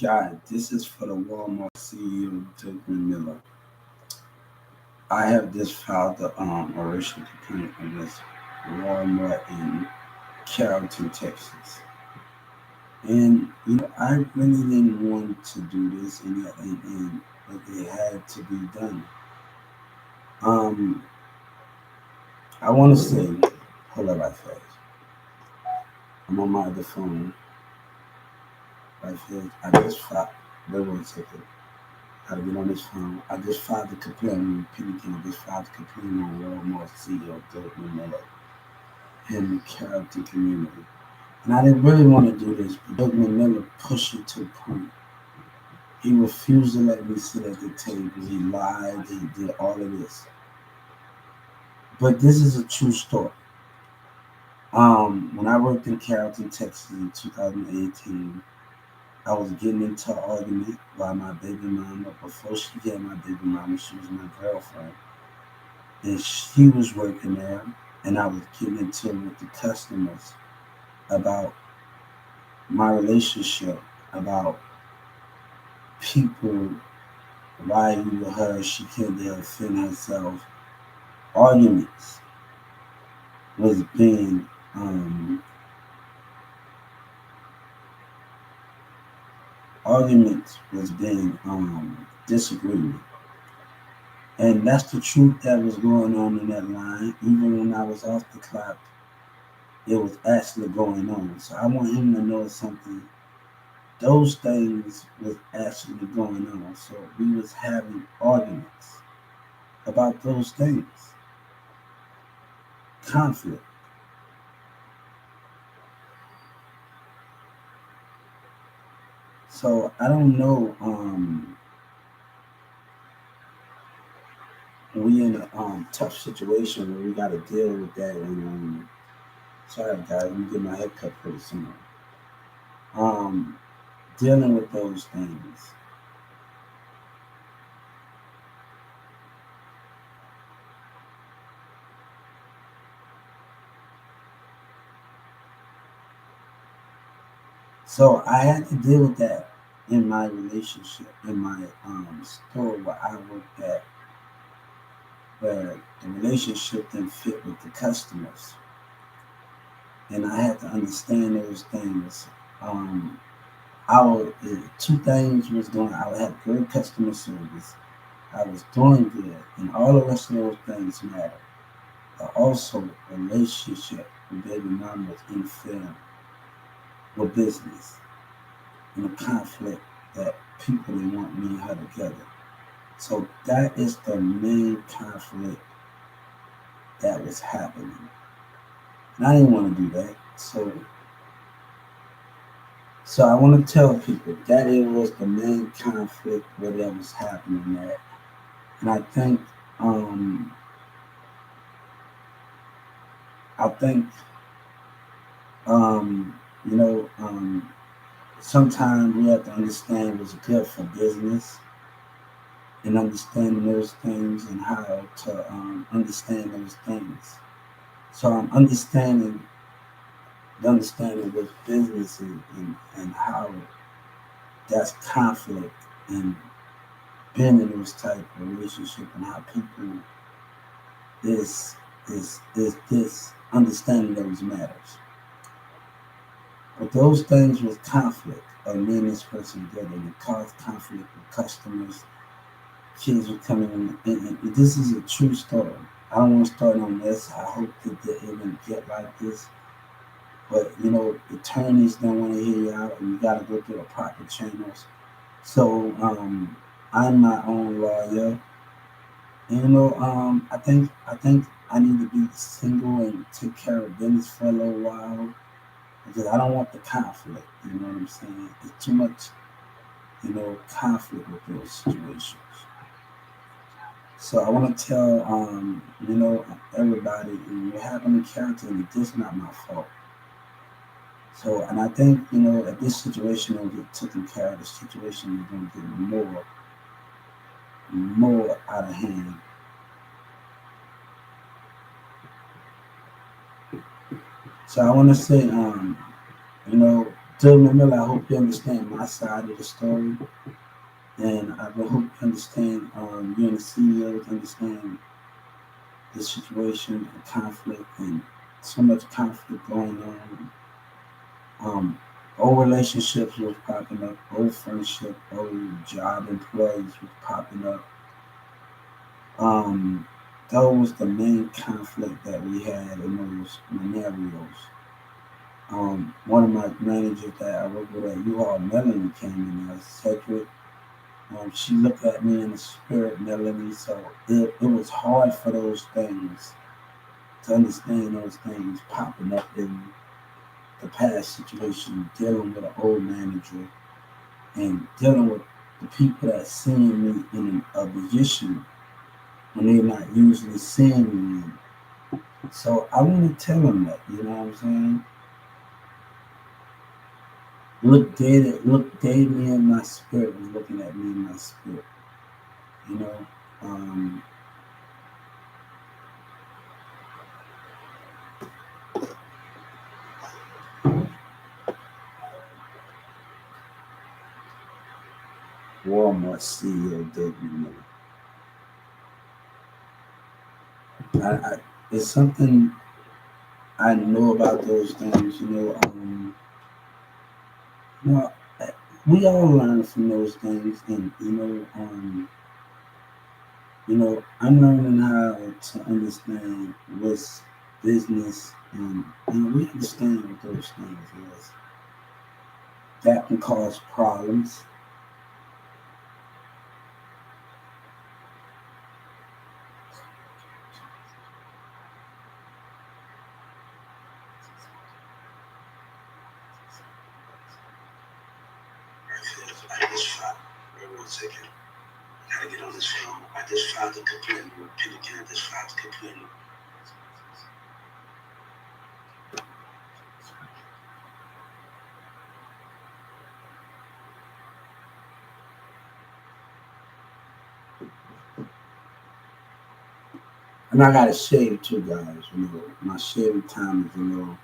God, this is for the Walmart CEO, Douglas Miller. I have just filed the original complaint against Walmart in Carrollton, Texas. And I really didn't want to do this, and but it had to be done. Um, I want to say, hold up, right fast. I'm on my other phone, right fast. I just filed. Wait one second. How to get on this phone? I just filed the complaint. I'm repeating again. I just filed the complaint on Walmart CEO Douglas Miller in the Carrollton community. And I didn't really want to do this, but Douglas Miller pushed it to a point. He refused to let me sit at the table. He lied. He did all of this. But this is a true story. When I worked in Carrollton, Texas in 2018, I was getting into an argument by my baby mama. Before she had my baby mama, she was my girlfriend. And she was working there, and I was getting into it with the customers about my relationship, about people riding with her, she couldn't defend herself. Arguments was being disagreement. And that's the truth that was going on in that line. Even when I was off the clock, it was actually going on. So I want him to know something. Those things was actually going on. So we was having arguments about those things. Conflict. So I don't know. We in a tough situation where we got to deal with that. And sorry, guys, we get my head cut pretty soon. Um, Dealing with those things. So I had to deal with that in my relationship, in my store where I worked at, where the relationship didn't fit with the customers, and I had to understand those things. Um, two things was going. I had great customer service. I was doing good, and all the rest of those things matter. But also, relationship with baby mama was interfering with business and a conflict that people didn't want me and her together. So that is the main conflict that was happening. And I didn't want to do that. So I want to tell people that it was the main conflict where that was happening at. And um I think you know sometimes we have to understand what's good for business and understanding those things and how to understand those things. So I'm understanding what business is and how that's conflict and being in those type of relationship and how people is this understanding those matters. But those things with conflict of me and this person together and it caused conflict with customers, kids were coming in and this is a true story. I don't want to start on this. I hope that it didn't get like this. But attorneys don't want to hear you out, and you got to go through the proper channels. So I'm my own lawyer. And, I think I need to be single and take care of business for a little while because I don't want the conflict. You know what I'm saying? It's too much, conflict with those situations. So I want to tell everybody, you're having a character, and it's not my fault. So, and I think, if this situation don't get taken care of, the situation is going to get more out of hand. So I want to say, Douglas Miller, I hope you understand my side of the story, and I hope you understand, you and the CEOs understand the situation, the conflict, and so much conflict going on. Um, Old relationships was popping up, old friendship, old job employees was popping up. Um, that was the main conflict that we had in those scenarios. One of my managers that I work with at U-Haul, Melanie, came in as Cedric. She looked at me in the spirit, Melanie, so it was hard for those things to understand those things popping up in the past situation, dealing with an old manager and dealing with the people that seeing me in a position when they're not usually seeing me in. So I want to tell them that, you know what I'm saying? Look dead me in my spirit was looking at me in my spirit, you know. Um, Walmart CEO David Miller. It's something I know about those things, you know. You know, we all learn from those things, and I'm learning how to understand what's business, and we understand what those things is. That can cause problems. I just filed. Wait 1 second. I gotta get on this phone. I just filed a complaint with Pelican. I just filed a complaint. And I gotta shave too, guys. My shaving time is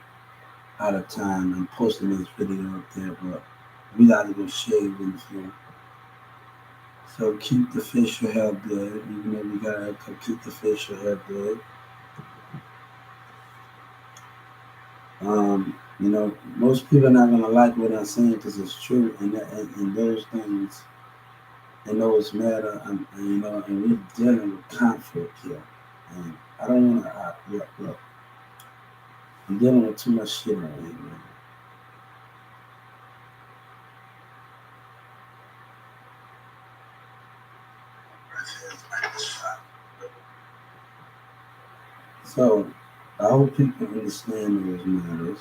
out of time. I'm posting this video up there, but we gotta go shave in the film. So keep the facial hair good. Even though we gotta keep the facial hair good. Most people are not gonna like what I'm saying because it's true, and those things and those matter, and we're dealing with conflict here. And I don't wanna look. I'm dealing with too much shit right here, man. So I hope people understand those matters.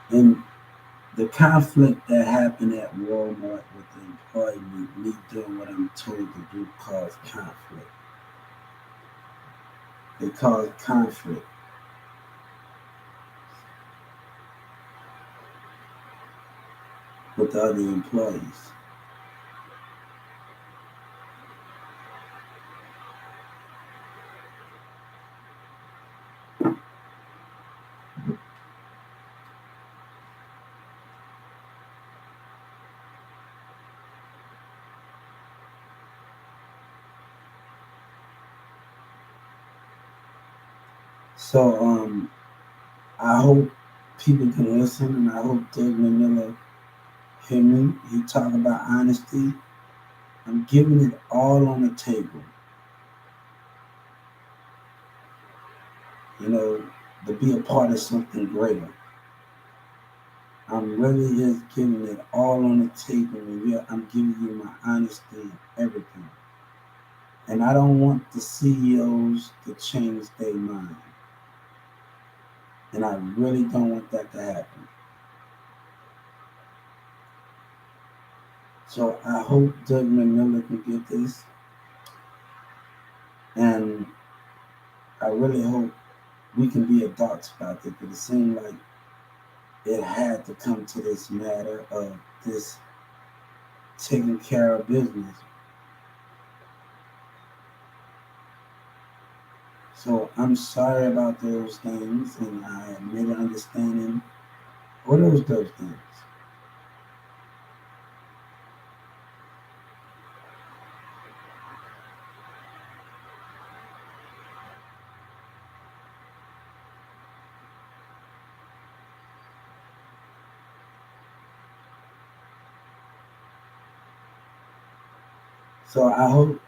And the conflict that happened at Walmart with the employee, me doing what I'm told to do, caused conflict. It caused conflict with the other employees. So I hope people can listen, and I hope David Miller hear me. He talk about honesty. I'm giving it all on the table. You know, to be a part of something greater. I'm really just giving it all on the table, and I'm giving you my honesty and everything. And I don't want the CEOs to change their mind. And I really don't want that to happen. So I hope Doug McMillan can get this, and I really hope we can be adults about it. But it seemed like it had to come to this matter of this taking care of business. So I'm sorry about those things, and I admit understanding. What are those things? So I hope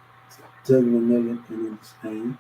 Doug McMillan can understand.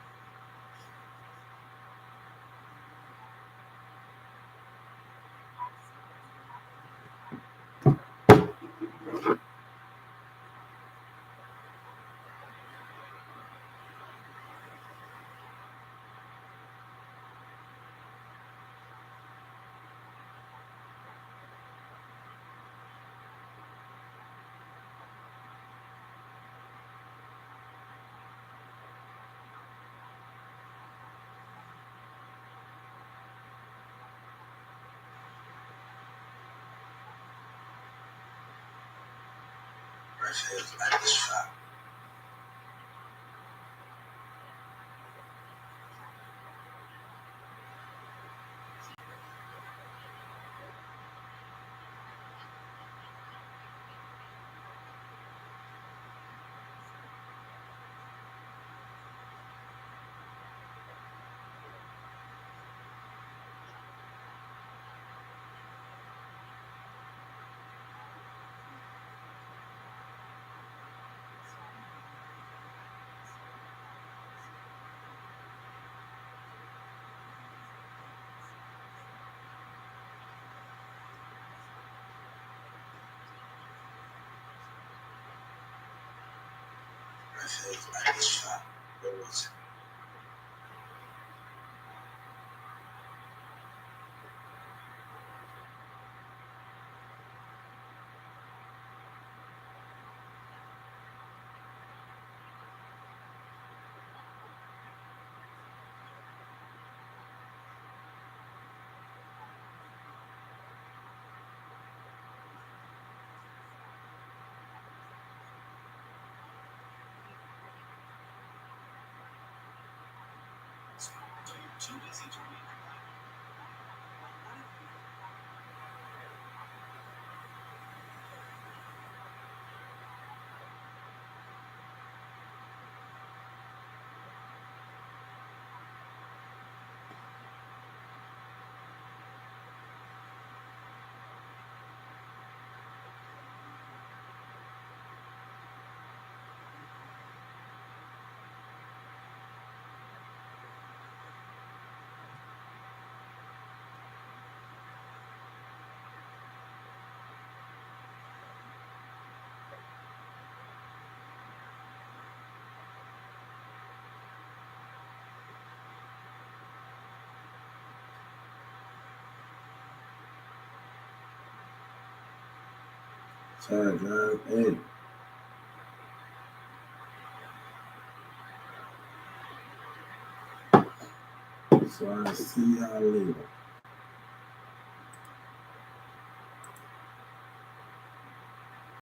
Sorry, guys. Hey, so I'll see y'all later.